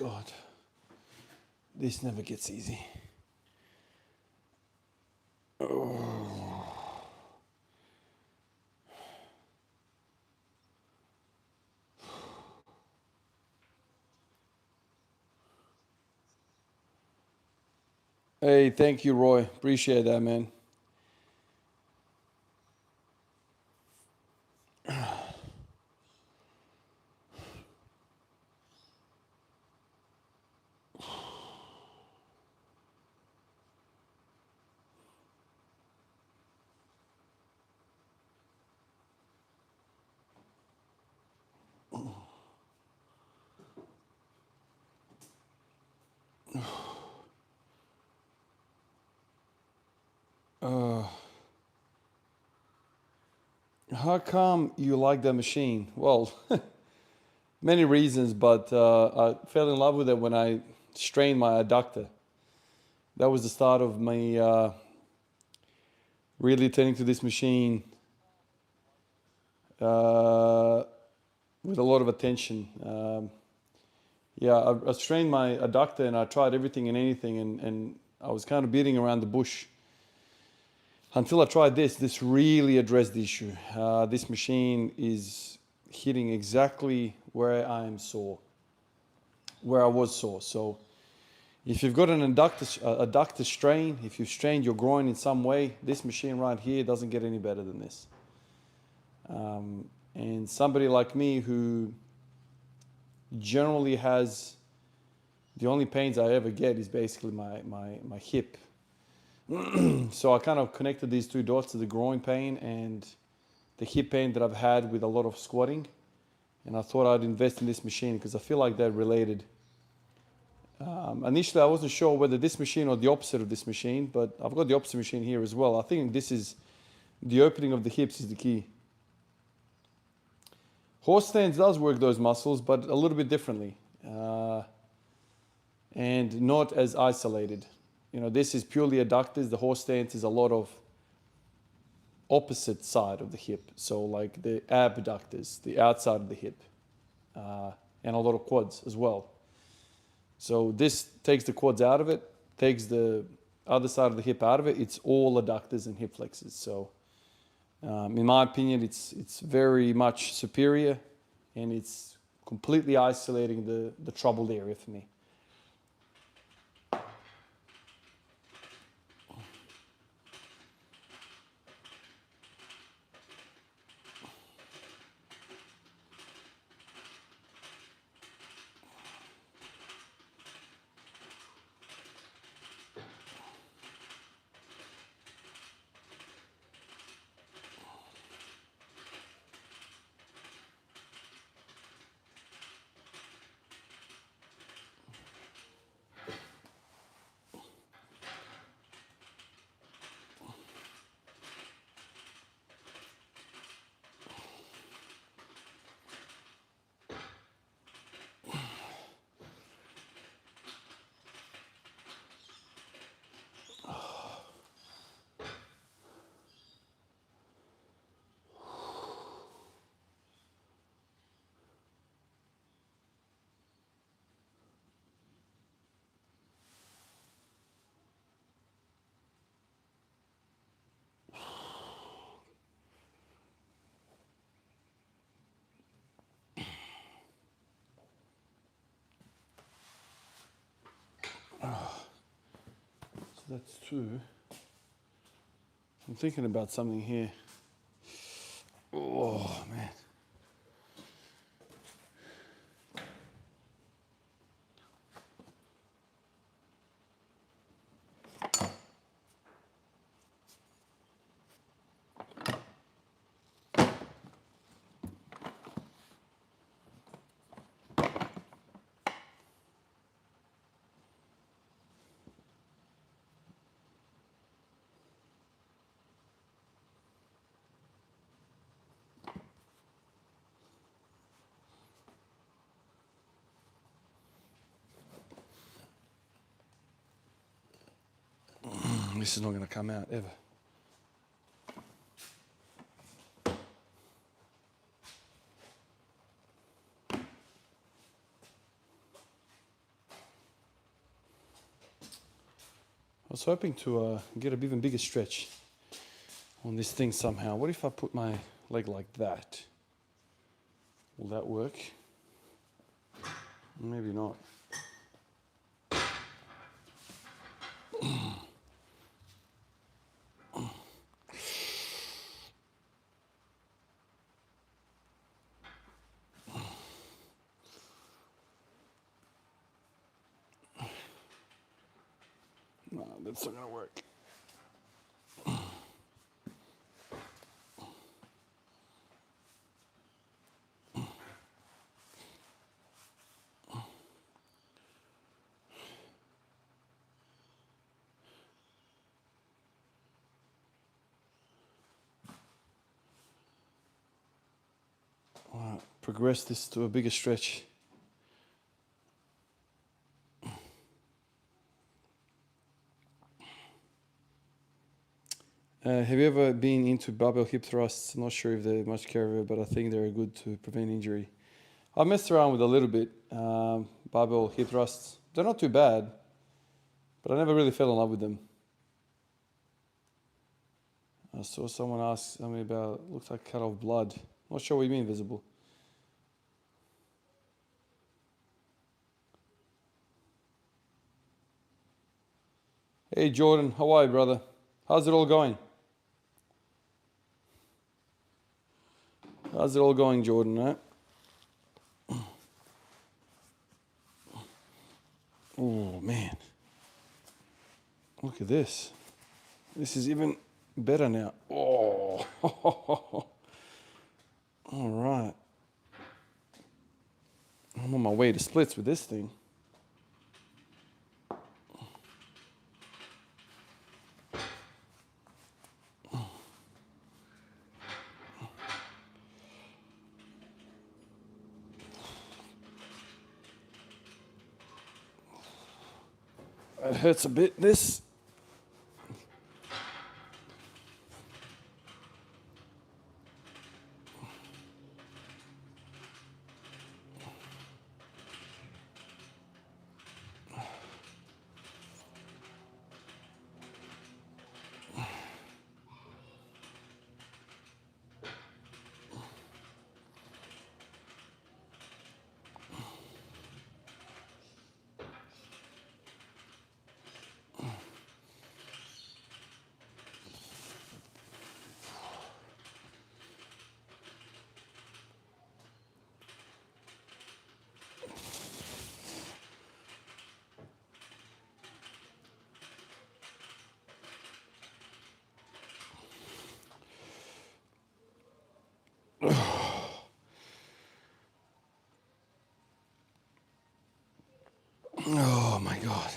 God, this never gets easy. Oh. Hey, thank you, Roy. Appreciate that, man. How come you like that machine? Well, many reasons, but I fell in love with it when I strained my adductor. That was the start of me really turning to this machine with a lot of attention. Yeah, I strained my adductor and I tried everything and anything, and I was kind of beating around the bush until I tried this. This really addressed the issue. This machine is hitting exactly where I am sore, where I was sore. So if you've got an adductor strain, if you've strained your groin in some way, this machine right here doesn't get any better than this. And somebody like me who generally has, the only pains I ever get is basically my hip. So I kind of connected these two dots to the groin pain and the hip pain that I've had with a lot of squatting. And I thought I'd invest in this machine because I feel like they're related. Initially, I wasn't sure whether this machine or the opposite of this machine, but I've got the opposite machine here as well. I think this is, the opening of the hips is the key. Horse stance does work those muscles, but a little bit differently. And not as isolated. You know, this is purely adductors. The horse stance is a lot of opposite side of the hip. So like the abductors, the outside of the hip, and a lot of quads as well. So this takes the quads out of it, takes the other side of the hip out of it. It's all adductors and hip flexors. So in my opinion, it's very much superior, and it's completely isolating the troubled area for me. So that's two. I'm thinking about something here. Oh, man. This is not going to come out ever. was hoping to get an even bigger stretch on this thing somehow. What if I put my leg like that? Will that work? Maybe not. No, that's not gonna work. All right, progress this to a bigger stretch. Have you ever been into barbell hip thrusts? I'm not sure if they're much carrier, but I think they're good to prevent injury. I messed around with a little bit, barbell hip thrusts. They're not too bad, but I never really fell in love with them. I saw someone ask me about, looks like cut off blood. Not sure what you mean visible. Hey Jordan, how are you, brother? How's it all going? How's it all going, Jordan, right? Oh, man. Look at this. This is even better now. Oh. All right. I'm on my way to splits with this thing. It hurts a bit, this. Oh my God.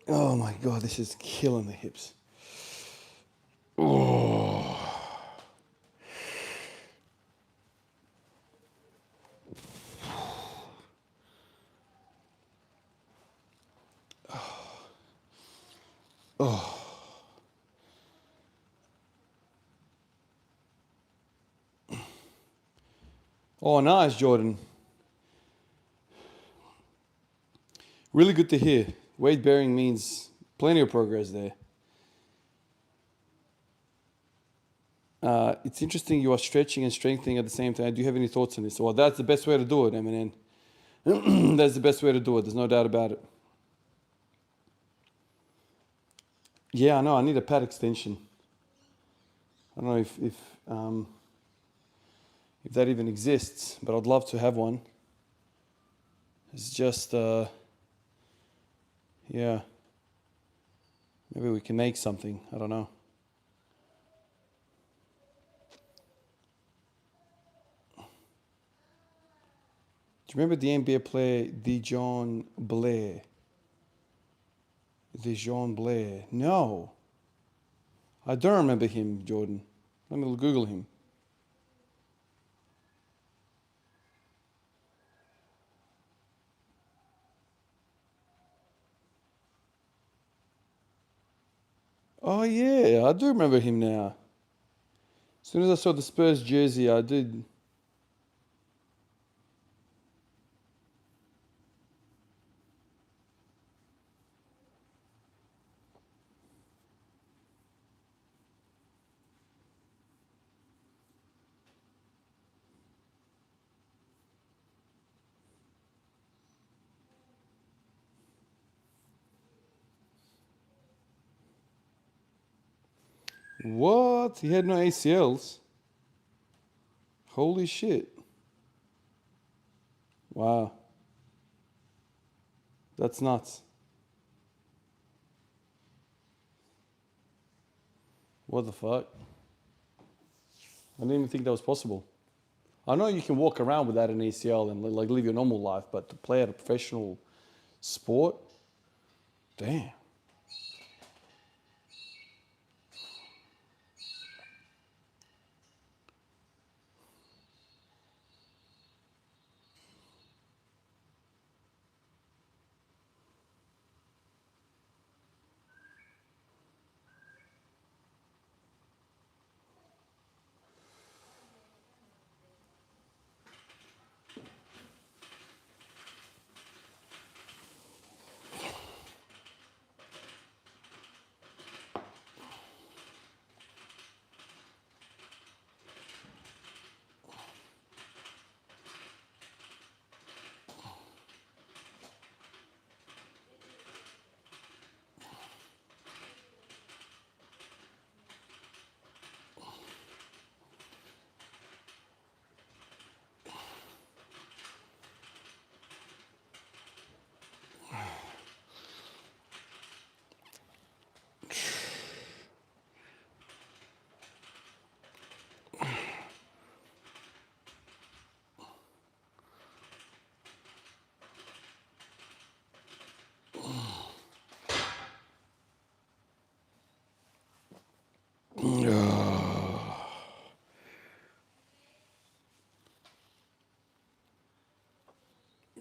Oh my God, this is killing the hips. Oh. Oh. Oh, nice, Jordan. Really good to hear. Weight bearing means plenty of progress there. It's interesting you are stretching and strengthening at the same time. Do you have any thoughts on this? Well, that's the best way to do it, Eminem. That's the best way to do it. There's no doubt about it. Yeah, I know. I need a pad extension. I don't know if that even exists, but I'd love to have one. It's just, yeah. Maybe we can make something. I don't know. Do you remember the NBA player Dijon Blair? Dijon Blair. No. I don't remember him, Jordan. Let me Google him. Oh yeah, I do remember him now. As soon as I saw the Spurs jersey, I did. What? He had no ACLs? Holy shit. Wow. That's nuts. What the fuck? I didn't even think that was possible. I know you can walk around without an ACL and like live your normal life, but to play at a professional sport, damn.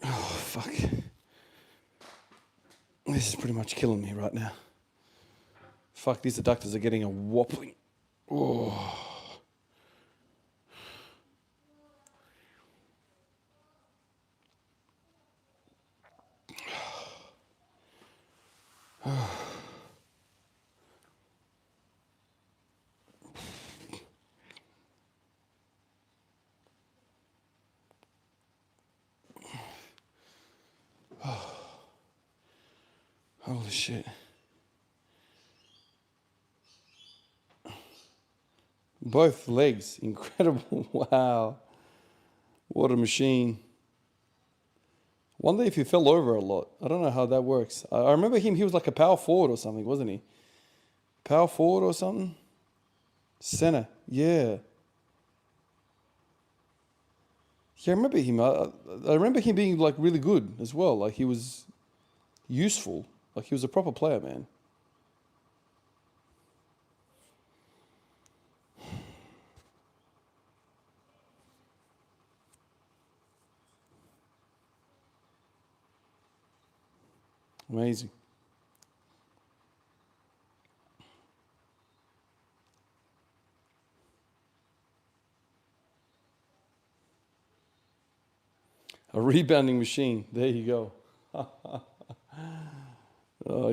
Oh, fuck. This is pretty much killing me right now. Fuck, these adductors are getting a whopping. Oh. Holy shit. Both legs, incredible. Wow. What a machine. Wonder if he fell over a lot. I don't know how that works. I remember him, he was like a power forward or something, wasn't he? Power forward or something? Center, yeah. Yeah, I remember him. I remember him being like really good as well. Like he was useful. Like he was a proper player, man. Amazing. A rebounding machine. There you go.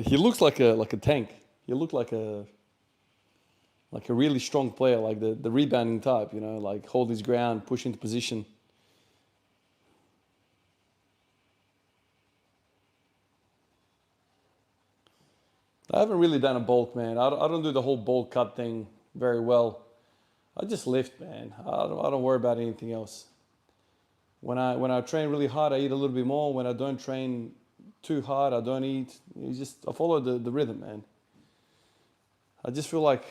He looks like a tank. He looked like a really strong player, like the rebounding type. You know, like hold his ground, push into position. I haven't really done a bulk, man. I don't do the whole bulk cut thing very well. I just lift, man. I don't worry about anything else. When I train really hard, I eat a little bit more. When I don't train too hard, I don't eat. I follow the rhythm, man. I just feel like,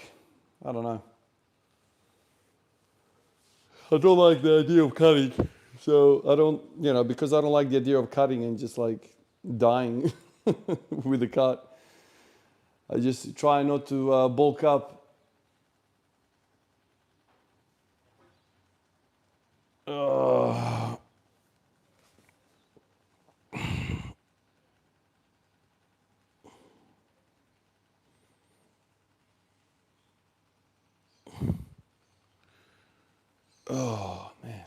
I don't know. I don't like the idea of cutting. So I don't, because I don't like the idea of cutting and just like dying with the cut. I just try not to bulk up. Uh, oh, man.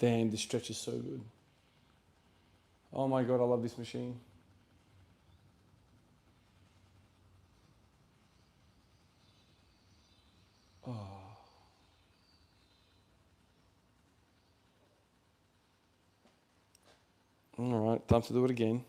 Damn, this stretch is so good. Oh my God, I love this machine. Oh. All right, time to do it again.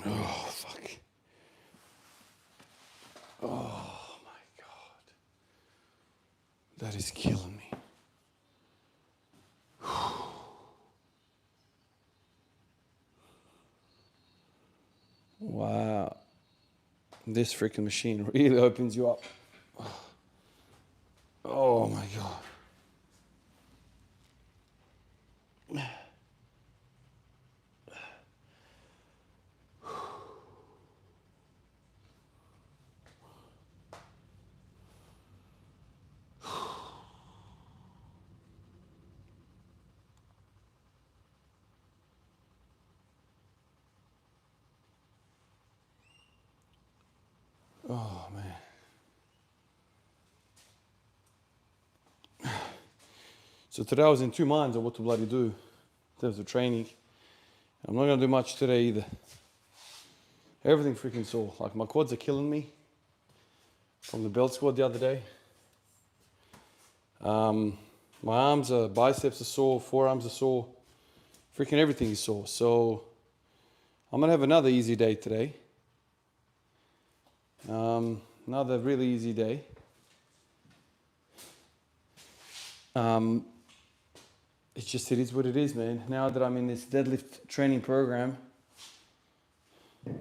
Oh, fuck. Oh, my God. That is killing me. Wow. This freaking machine really opens you up. Oh, my God. Oh, man. So today I was in two minds of what to bloody do in terms of training. I'm not going to do much today either. Everything freaking sore. Like my quads are killing me from the belt squat the other day. My arms are, biceps are sore, forearms are sore. Freaking everything is sore. So I'm going to have another easy day today. Another really easy day. It's just, it is what it is, man. Now that I'm in this deadlift training program, I'm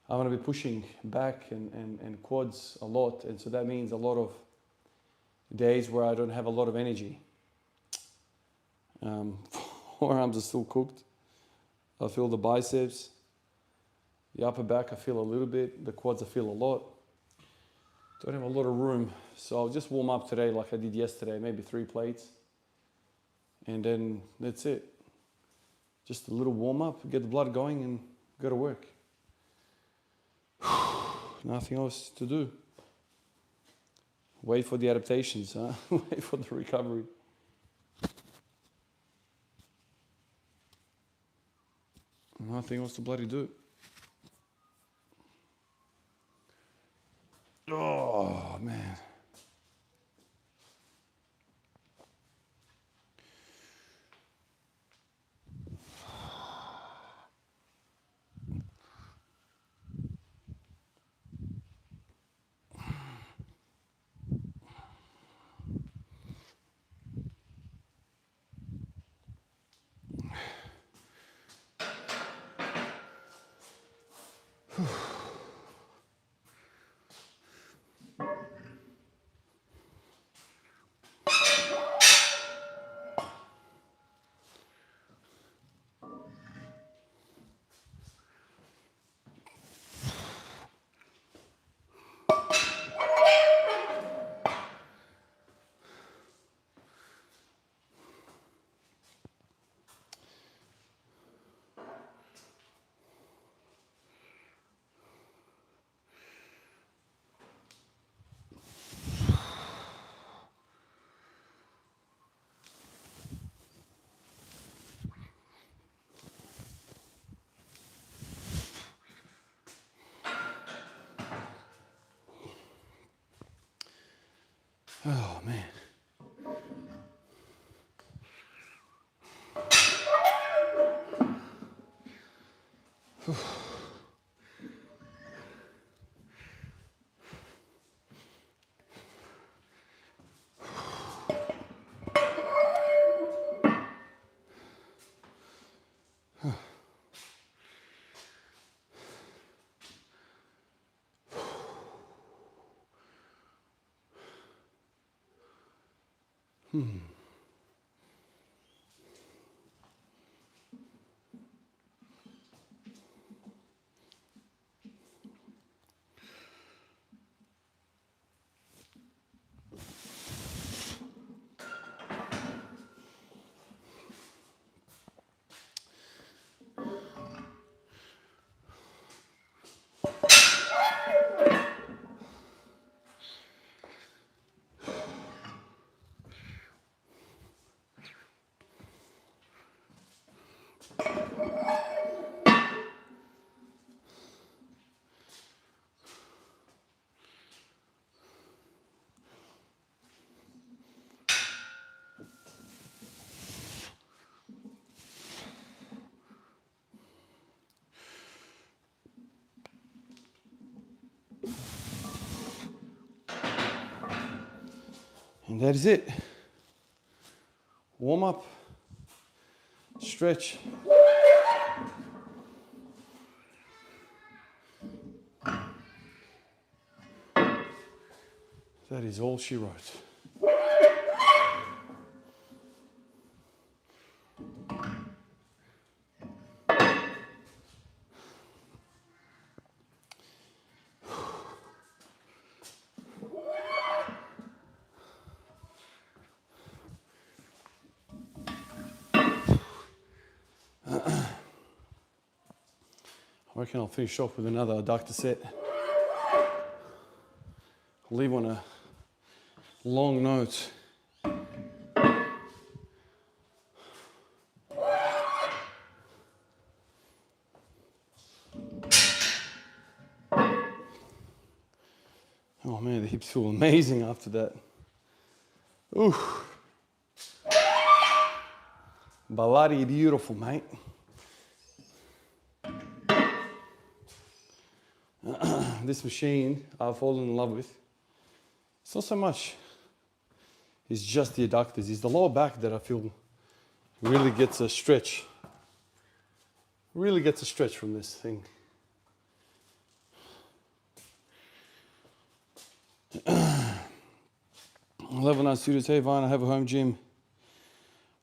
going to be pushing back and quads a lot. And so that means a lot of days where I don't have a lot of energy. Forearms are still cooked. I feel the biceps. The upper back I feel a little bit. The quads I feel a lot. Don't have a lot of room. So I'll just warm up today like I did yesterday, maybe 3 plates. And then that's it. Just a little warm up, get the blood going and go to work. Nothing else to do. Wait for the adaptations, huh? Wait for the recovery. Nothing else to bloody do. Oh, man. Oh, man. And that is it. Warm up, stretch. That is all she wrote. I reckon I'll finish off with another adductor set. I'll leave on a long note. Oh man, the hips feel amazing after that. Ooh. Bloody beautiful, mate. This machine I've fallen in love with. It's not so much, it's just the adductors. It's the lower back that I feel really gets a stretch. Really gets a stretch from this thing. Level 9 students, hey Vine, I have a home gym.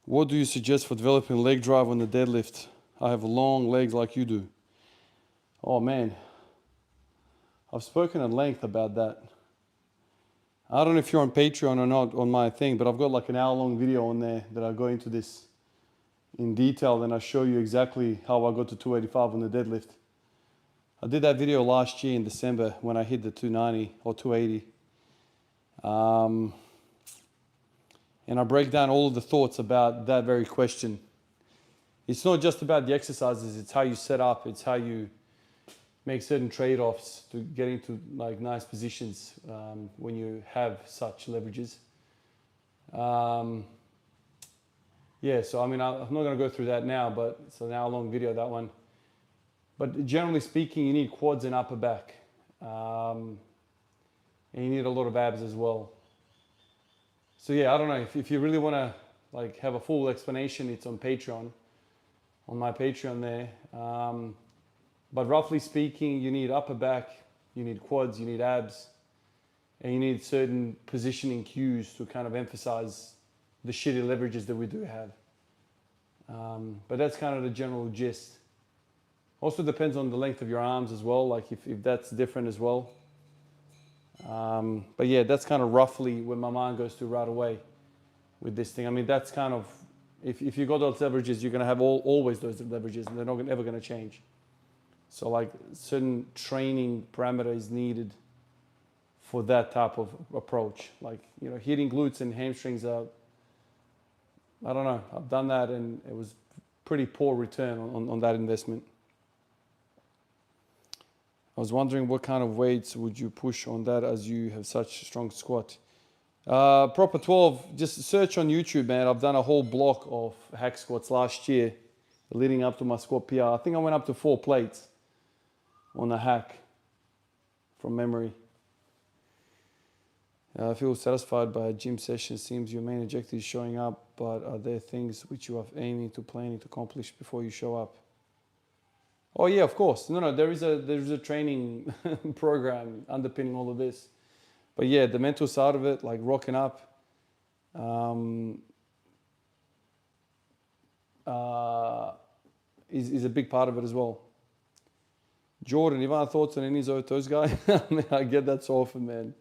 What do you suggest for developing leg drive on the deadlift? I have long legs like you do. Oh man, I've spoken at length about that. I don't know if you're on Patreon or not on my thing, but I've got like an hour-long video on there that I go into this in detail and I show you exactly how I got to 285 on the deadlift. I did that video last year in December when I hit the 290 or 280. And I break down all of the thoughts about that very question. It's not just about the exercises, it's how you set up, it's how you make certain trade-offs to get into like nice positions when you have such leverages. Yeah, so I mean, I'm not going to go through that now, but it's an hour-long video, that one. But generally speaking, you need quads and upper back. And you need a lot of abs as well. So yeah, I don't know, if you really want to like have a full explanation, it's on Patreon, on my Patreon there. But roughly speaking, you need upper back, you need quads, you need abs, and you need certain positioning cues to kind of emphasize the shitty leverages that we do have. But that's kind of the general gist. Also depends on the length of your arms as well, like if that's different as well. But yeah, that's kind of roughly where my mind goes to right away with this thing. I mean, that's kind of, if you got those leverages, you're going to have always those leverages and they're not ever going to change. So like certain training parameters needed for that type of approach. Like, you know, hitting glutes and hamstrings are, I don't know, I've done that and it was pretty poor return on that investment. I was wondering what kind of weights would you push on that as you have such strong squat? Proper 12, just search on YouTube, man. I've done a whole block of hack squats last year leading up to my squat PR. I think I went up to 4 plates on a hack from memory. I feel satisfied by a gym session. Seems your main objective is showing up, but are there things which you are aiming to planning to accomplish before you show up? Oh yeah, of course. No, there is a training program underpinning all of this. But yeah, the mental side of it, like rocking up, um, is a big part of it as well. Jordan, you have any thoughts on any of those guys? I get that so often, man.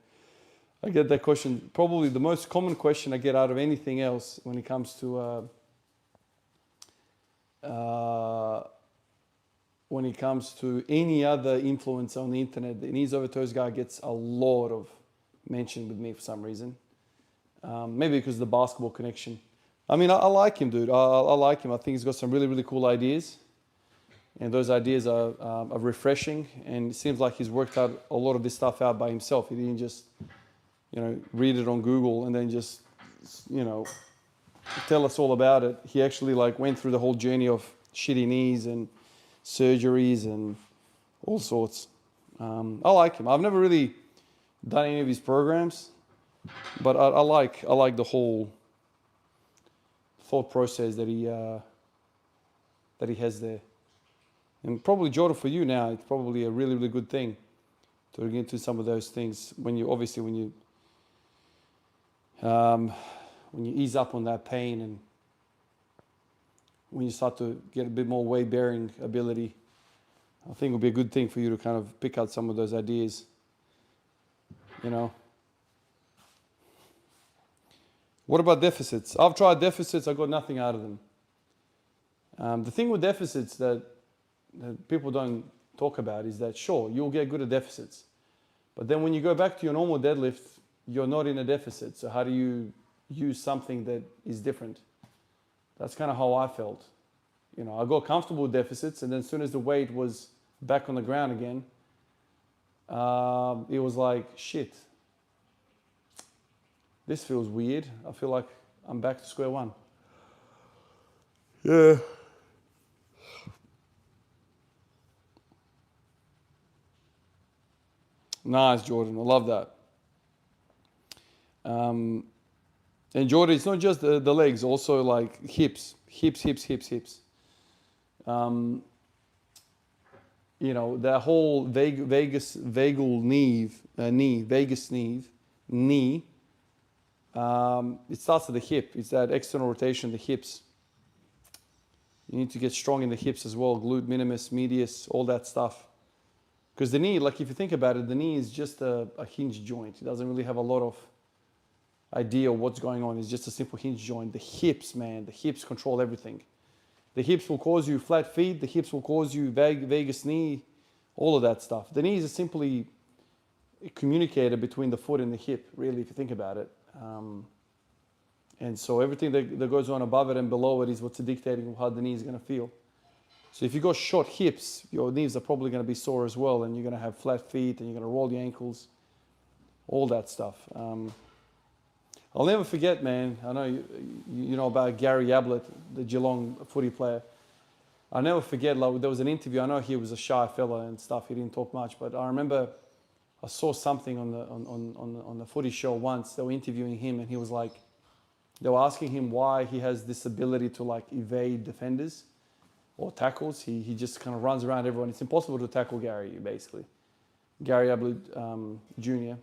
I get that question. Probably the most common question I get out of anything else when it comes to any other influencer on the internet. The knees over toes guy gets a lot of mention with me for some reason. Maybe because of the basketball connection. I mean, I like him, dude. I like him. I think he's got some really, really cool ideas. And those ideas are refreshing. And it seems like he's worked out a lot of this stuff out by himself. He didn't just, read it on Google and then just, tell us all about it. He actually went through the whole journey of shitty knees and surgeries and all sorts. I like him. I've never really done any of his programs, but I like the whole thought process that he has there. And probably, Jordan, for you now, it's probably a really, really good thing to get into some of those things when you ease up on that pain and when you start to get a bit more weight bearing ability. I think it'll be a good thing for you to kind of pick out some of those ideas. What about deficits? I've tried deficits. I got nothing out of them. The thing with deficits that people don't talk about is that, sure, you'll get good at deficits. But then when you go back to your normal deadlift, you're not in a deficit. So how do you use something that is different? That's kind of how I felt. I got comfortable with deficits, and then as soon as the weight was back on the ground again, it was like, shit, this feels weird. I feel like I'm back to square one. Yeah. Nice, Jordan. I love that. And Jordan, it's not just the legs, also like hips. That whole vagus knee. It starts at the hip. It's that external rotation, the hips. You need to get strong in the hips as well, glute minimus, medius, all that stuff. Because the knee, if you think about it, the knee is just a hinge joint. It doesn't really have a lot of idea what's going on. It's just a simple hinge joint. The hips, man, the hips control everything. The hips will cause you flat feet. The hips will cause you vagus knee, all of that stuff. The knee is simply a communicator between the foot and the hip, really, if you think about it. And so everything that goes on above it and below it is what's dictating how the knee is going to feel. So if you got short hips, your knees are probably going to be sore as well, and you're going to have flat feet, and you're going to roll your ankles, all that stuff. I'll never forget, man. I know you know about Gary Ablett, the Geelong footy player. I'll never forget, there was an interview. I know he was a shy fella and stuff. He didn't talk much, but I remember I saw something on the footy show once. They were interviewing him, and he was like, they were asking him why he has this ability to evade defenders or tackles. He just kind of runs around everyone. It's impossible to tackle Gary, basically. Gary Ablett Jr.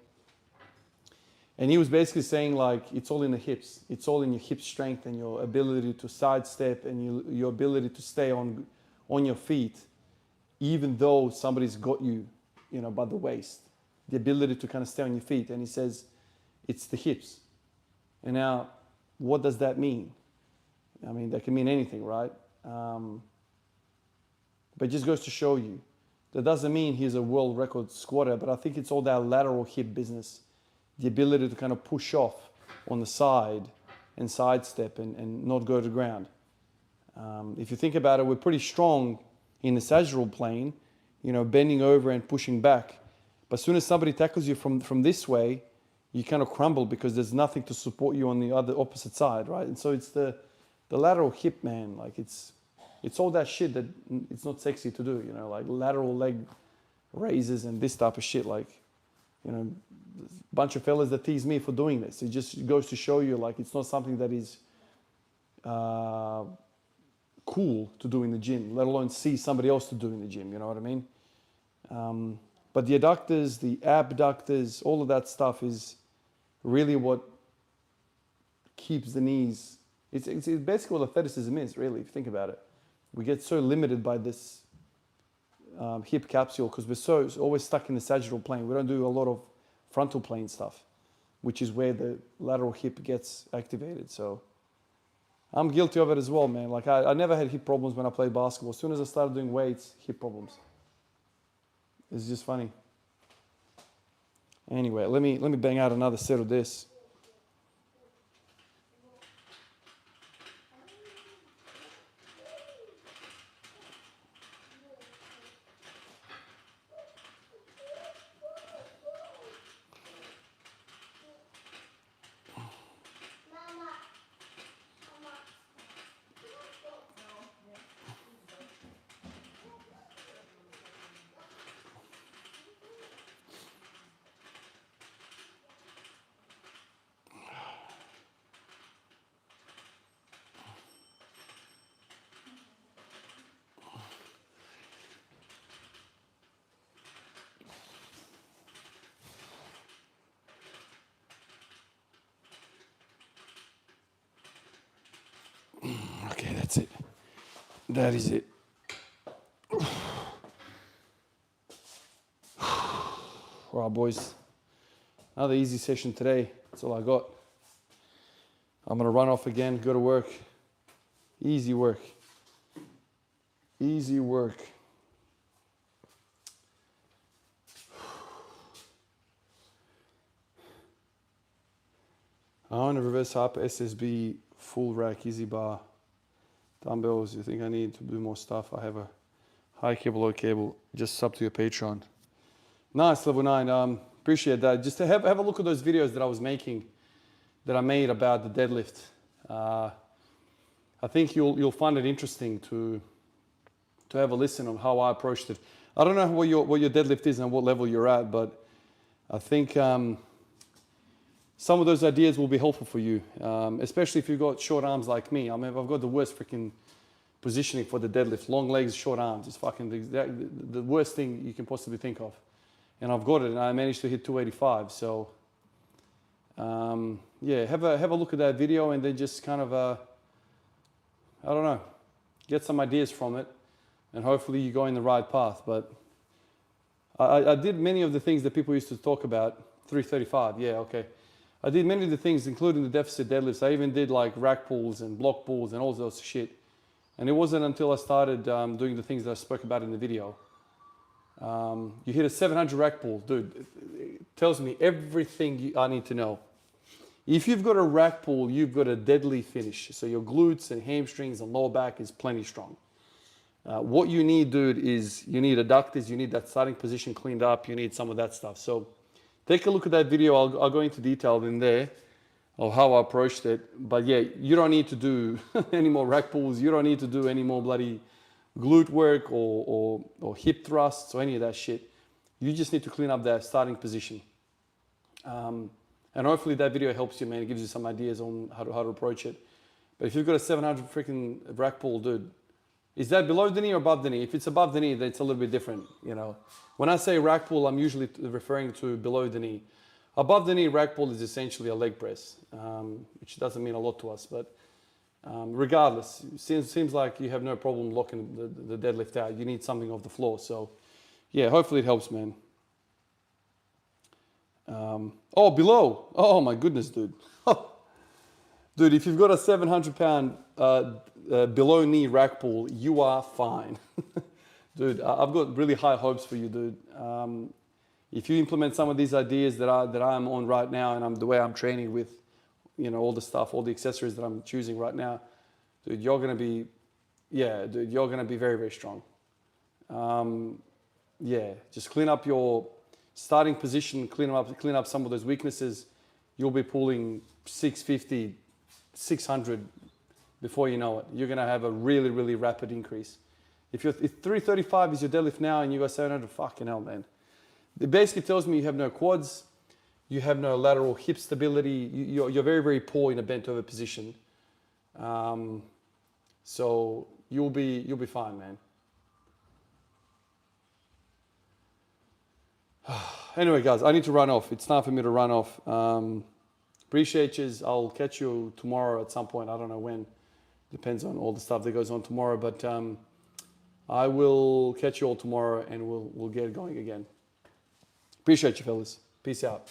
And he was basically saying it's all in the hips. It's all in your hip strength and your ability to sidestep and your ability to stay on your feet, even though somebody's got you, by the waist. The ability to kind of stay on your feet. And he says, it's the hips. And now, what does that mean? I mean, that can mean anything, right? But it just goes to show you. That doesn't mean he's a world record squatter, but I think it's all that lateral hip business. The ability to kind of push off on the side and sidestep and not go to the ground. If you think about it, we're pretty strong in the sagittal plane, bending over and pushing back. But as soon as somebody tackles you from this way, you kind of crumble because there's nothing to support you on the opposite side, right? And so it's the lateral hip, man. It's all that shit that it's not sexy to do, lateral leg raises and this type of shit. Bunch of fellas that tease me for doing this. It just goes to show you it's not something that is cool to do in the gym, let alone see somebody else to do in the gym, you know what I mean? But the adductors, the abductors, all of that stuff is really what keeps the knees. It's basically what athleticism is, really, if you think about it. We get so limited by this hip capsule because we're so always stuck in the sagittal plane. We don't do a lot of frontal plane stuff, which is where the lateral hip gets activated. So I'm guilty of it as well, man. Like I never had hip problems when I played basketball. As soon as I started doing weights, hip problems. It's just funny. Anyway, let me bang out another set of this. Okay, that's it. That is it. All right, boys. Another easy session today. That's all I got. I'm going to run off again, go to work. Easy work. Easy work. I own a reverse hyper SSB full rack easy bar. Dumbbells, you think I need to do more stuff? I have a high cable, low cable. Just sub to your Patreon. Nice, level 9. Appreciate that. Just to have a look at those videos that I was making, that I made about the deadlift. I think you'll find it interesting to have a listen on how I approached it. I don't know what your deadlift is and what level you're at, but I think some of those ideas will be helpful for you, especially if you've got short arms like me. I mean, I've got the worst freaking positioning for the deadlift. Long legs, short arms. It's fucking the worst thing you can possibly think of. And I've got it, and I managed to hit 285. So, yeah, have a look at that video, and then just kind of, I don't know, get some ideas from it, and hopefully you go in the right path. But I did many of the things that people used to talk about. 335, yeah, okay. I did many of the things, including the deficit deadlifts. I even did like rack pulls and block pulls and all those shit. And it wasn't until I started doing the things that I spoke about in the video. You hit a 700 rack pull, dude. It tells me everything I need to know. If you've got a rack pull, you've got a deadly finish. So your glutes and hamstrings and lower back is plenty strong. What you need, dude, is you need adductors, you need that starting position cleaned up, you need some of that stuff. So take a look at that video. I'll go into detail in there of how I approached it. But yeah, you don't need to do any more rack pulls. You don't need to do any more bloody glute work or hip thrusts or any of that shit. You just need to clean up that starting position. And hopefully that video helps you, man. It gives you some ideas on how to approach it. But if you've got a 700 freaking rack pull, dude, is that below the knee or above the knee? If it's above the knee, then it's a little bit different, you know. When I say rack pull, I'm usually referring to below the knee. Above the knee rack pull is essentially a leg press, which doesn't mean a lot to us. But regardless, it seems like you have no problem locking the deadlift out. You need something off the floor. So yeah, hopefully it helps, man. Oh, below. Oh my goodness, dude. Dude, if you've got a 700 pound below knee rack pull, you are fine. Dude, I've got really high hopes for you, dude. If you implement some of these ideas that I'm on right now, and the way I'm training with, you know, all the stuff, all the accessories that I'm choosing right now, dude, you're gonna be very, very strong. Yeah, just clean up your starting position, clean up some of those weaknesses. You'll be pulling 650, 600 before you know it. You're gonna have a really, really rapid increase. If 335 is your deadlift now and you got 700, fucking hell, man. It basically tells me you have no quads, you have no lateral hip stability, you're very, very poor in a bent over position. So you'll be fine, man. Anyway, guys, I need to run off. It's time for me to run off. Appreciate you. I'll catch you tomorrow at some point. I don't know when. Depends on all the stuff that goes on tomorrow. But I will catch you all tomorrow, and we'll get going again. Appreciate you, fellas. Peace out.